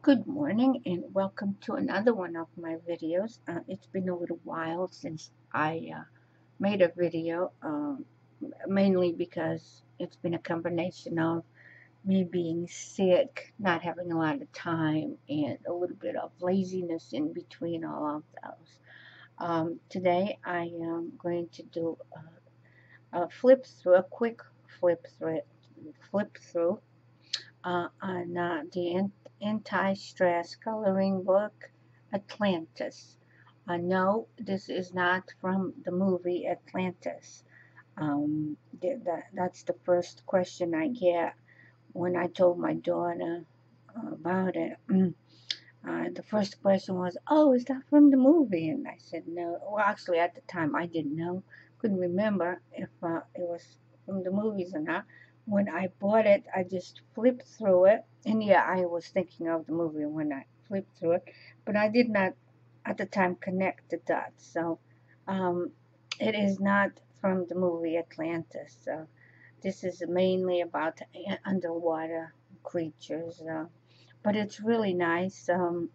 Good morning and welcome to another one of my videos. It's been a little while since I made a video, mainly because it's been a combination of me being sick, not having a lot of time, and a little bit of laziness in between all of those. Today I am going to do a quick flip through on the Anti Stress Coloring book Atlantis. No, this is not from the movie Atlantis. That's the first question I get when I told my daughter about it. The first question was, "Oh, is that from the movie?" And I said, "No." Well, actually, at the time, I didn't know. Couldn't remember if it was from the movies or not. When I bought it, I just flipped through it. And yeah, I was thinking of the movie when I flipped through it. But I did not, at the time, connect the dots. So it is not from the movie Atlantis. This is mainly about underwater creatures. But it's really nice. The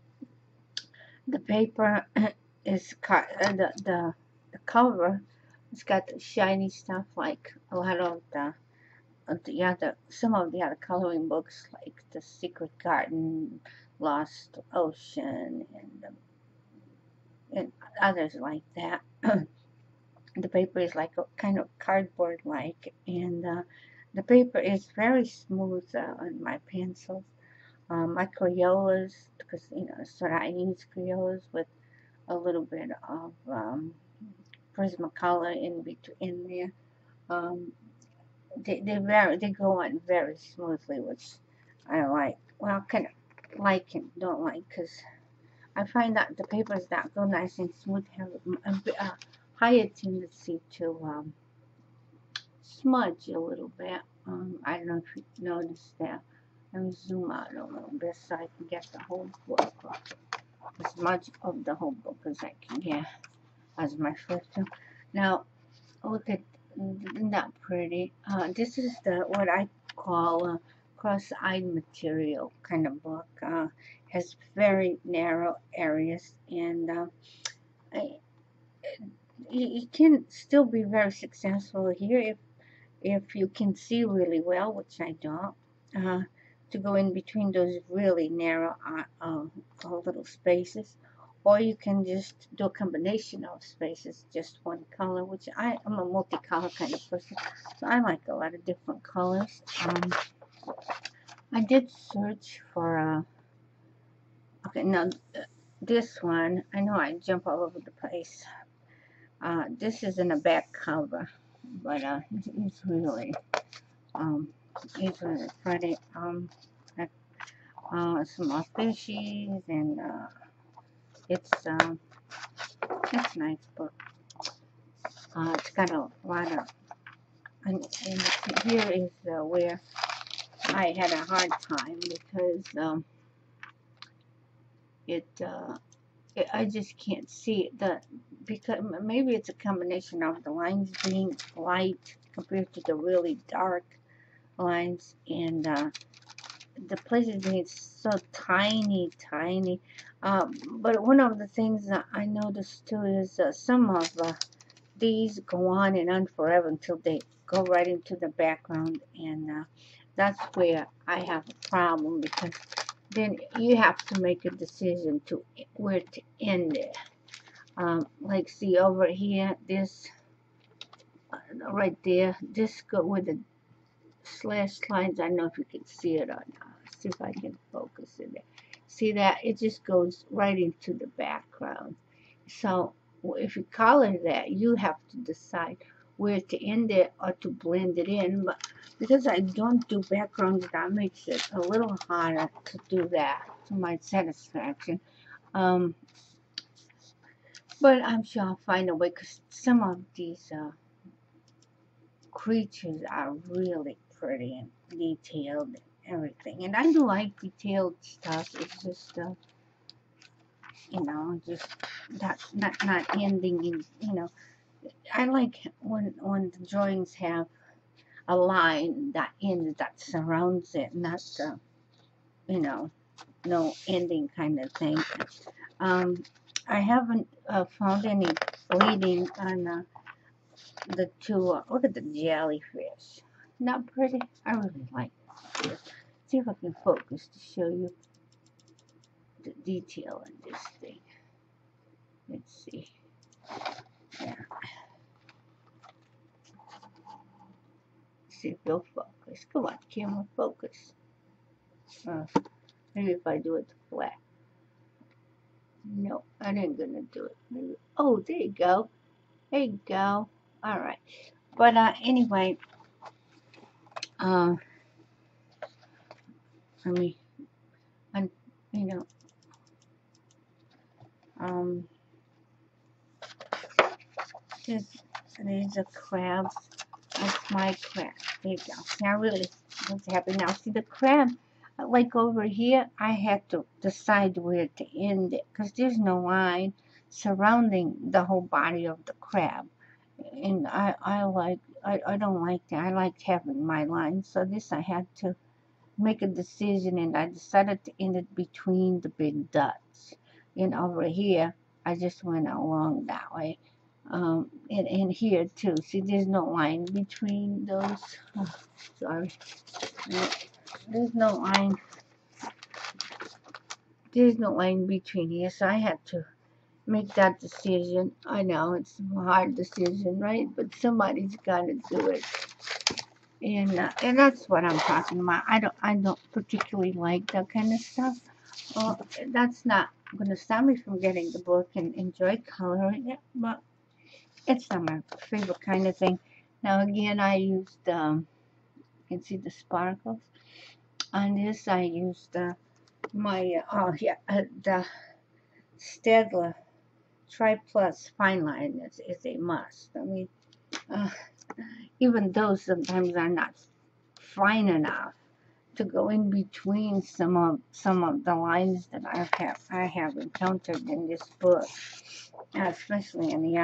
paper is the cover. It's got the shiny stuff like a lot of some of the other coloring books, like The Secret Garden, Lost Ocean, and others like that. The paper is like a kind of cardboard-like, and the paper is very smooth on my pencils. My Crayolas, because so I use Crayolas with a little bit of Prismacolor in there. They go on very smoothly, which I like. Well, kind of like and don't like, because I find that the papers that go nice and smooth have a higher tendency to smudge a little bit. I don't know if you noticed that. Let me zoom out a little bit so I can get the whole book, as much of the whole book as I can get as my first one. Now, look at, isn't that pretty? This is what I call cross-eyed material kind of book. Has very narrow areas, and you can still be very successful here if you can see really well, which I don't. To go in between those really narrow little spaces, or you can just do a combination of spaces, just one color, which I'm a multicolor kind of person, so I like a lot of different colors. I did search for okay, now this one, I know I jump all over the place. This is in a back cover, but it's really pretty. Some more fishies, and it's nice book. It's got a lot of, and here is where I had a hard time, because I just can't see it. Because maybe it's a combination of the lines being light compared to the really dark lines, and the places being so tiny. But one of the things that I noticed too is some of these go on and on forever until they go right into the background, and that's where I have a problem, because then you have to make a decision to where to end it. Like, see over here, this right there, this go with the slash lines. I don't know if you can see it or not. See if I can focus it there. See that? It just goes right into the background. So if you color that, you have to decide where to end it or to blend it in. But because I don't do backgrounds, that makes it a little harder to do that to my satisfaction. But I'm sure I'll find a way, because some of these creatures are really pretty and detailed and everything. And I do like detailed stuff. It's just, just that's not ending in, I like when the drawings have a line that ends, that surrounds it, not, no ending kind of thing. I haven't found any bleeding on the two. Look at the jellyfish. Not pretty? I really like this. See if I can focus to show you the detail in this thing. Let's see. Yeah. See if it'll focus. Come on, camera, focus. Maybe if I do it flat. No, I ain't gonna do it. Maybe. Oh, there you go. There you go. All right. But anyway, I mean, and you know, there's a crab. That's my crab. There you go. See, I really was happy. Now, see the crab, like over here, I had to decide where to end it because there's no line surrounding the whole body of the crab. And I don't like that. I like having my line. So this I had to make a decision, and I decided to end it between the big dots. And over here, I just went along that way. And here too. See, there's no line between those. Oh, sorry. There's no line. There's no line between here, so I had to make that decision. I know it's a hard decision, right? But somebody's got to do it, and that's what I'm talking about. I don't particularly like that kind of stuff. Well, that's not going to stop me from getting the book and enjoy coloring it, but it's not my favorite kind of thing. Now again, I used you can see the sparkles on this. I used my the Stedler Tri Plus Fine Line is a must. I mean, even those sometimes are not fine enough to go in between some of the lines that I have encountered in this book, especially in the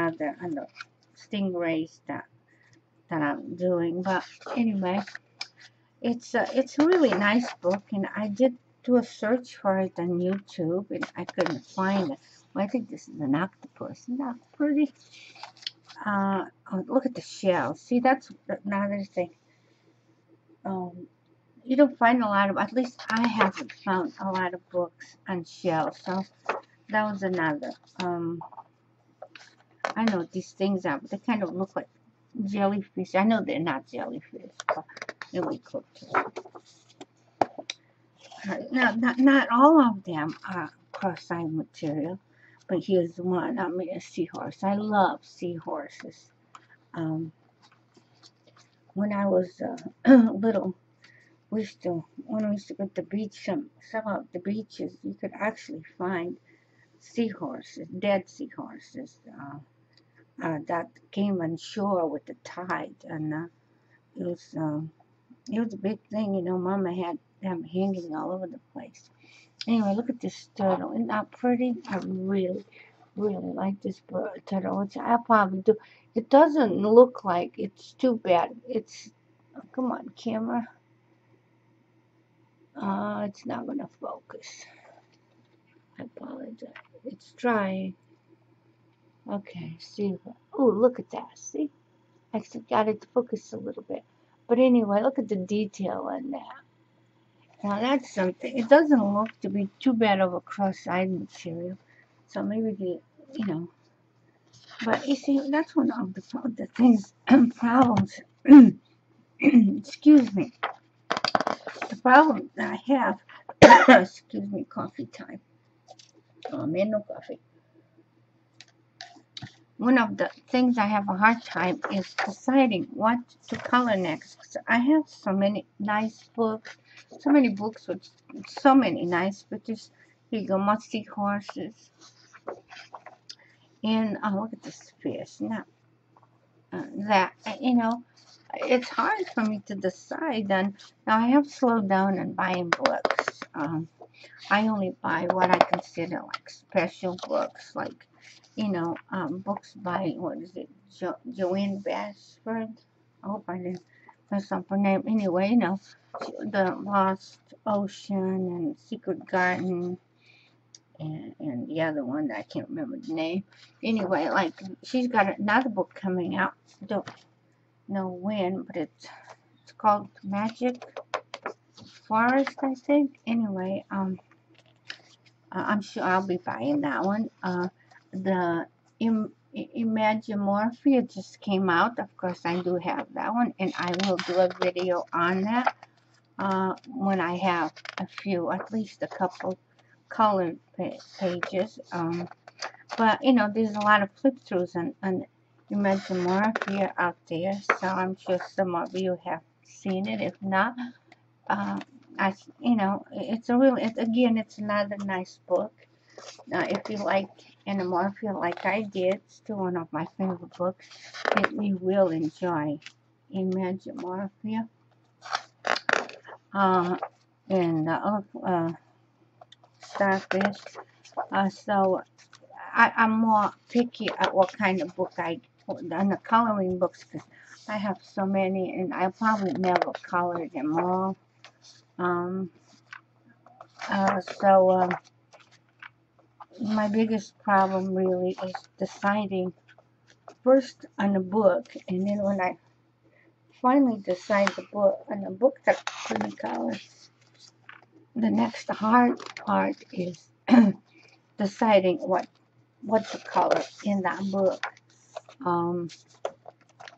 stingrays that I'm doing. But anyway, it's a really nice book, and I did do a search for it on YouTube, and I couldn't find it. Well, I think this is an octopus. Isn't that pretty? Oh, look at the shell. See, that's another thing. You don't find a lot of, at least I haven't found a lot of books on shells. So that was another. I know what these things are, but they kind of look like jellyfish. I know they're not jellyfish, but they'll be cooked. Now, not all of them are cross-eyed material, but here's one. I mean, a seahorse. I love seahorses. When I was little, when we used to go to the beach, some of the beaches, you could actually find seahorses, dead seahorses, that came on shore with the tide, and it was a big thing. You know, Mama had them hanging all over the place. Anyway, look at this turtle. Isn't that pretty? I really, really like this turtle, which I'll probably do. It doesn't look like it's too bad. It's, oh, come on, camera. It's not going to focus. I apologize. It's trying. Okay, see. Oh, look at that. See? I actually got it to focus a little bit. But anyway, look at the detail in that. Now that's something. It doesn't look to be too bad of a cross-eyed material. So maybe you know. But you see, that's one of the things, problems. Excuse me. The problem that I have, excuse me, coffee time. Oh, man, no coffee. One of the things I have a hard time is deciding what to color next. So I have so many nice books, so many books with so many nice pictures. Here you go, musty horses. And look at this fish. Now, you know, it's hard for me to decide. And now I have slowed down on buying books. I only buy what I consider like special books, like, you know, books by, what is it, Joanne Bashford? I hope I didn't That's something name. Anyway, you know, the Lost Ocean and Secret Garden and the other one, I can't remember the name. Anyway, like, she's got another book coming out. Don't know when, but it's called Magic Forest, I think. Anyway, I'm sure I'll be buying that one. The Imagimorphia just came out. Of course, I do have that one, and I will do a video on that when I have a few, at least a couple colored pages. But, you know, there's a lot of flip-throughs on Imagimorphia out there, so I'm sure some of you have seen it. If not, you know, it's a really, again, it's another nice book. If you like Anamorphia like I did, it's still one of my favorite books that you will enjoy. Imagimorphia. And Starfish. So I'm more picky at what kind of book on the coloring books, because I have so many and I probably never color them all. My biggest problem really is deciding first on a book, and then when I finally decide on the book that I'm going to color, the next hard part is deciding what to color in that book.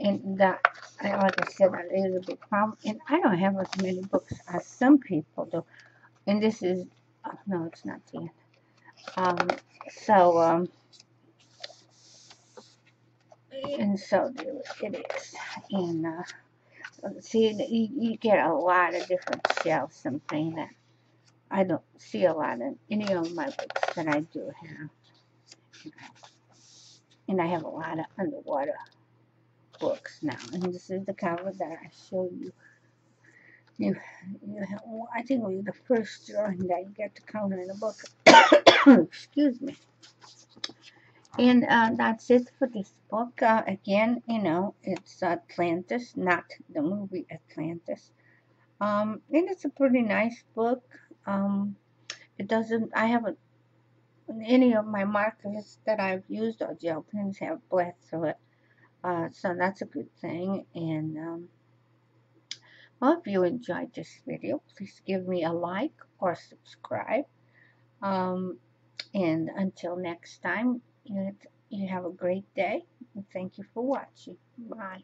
And that, like I said, that is a big problem. And I don't have as many books as some people do. And this is, oh, no, it's not the end. And so it is. And see, you get a lot of different shells, something that I don't see a lot in any of my books that I do have. And I have a lot of underwater books now. And this is the cover that I showed you. You have, I think it was the first drawing that you get to color in a book. Excuse me. And that's it for this book. Again, you know, it's Atlantis, not the movie Atlantis. And it's a pretty nice book. It doesn't, I haven't, any of my markers that I've used or gel pens have bled through it. So that's a good thing. And well, if you enjoyed this video, please give me a like or subscribe. And until next time, you have a great day. And thank you for watching. Bye.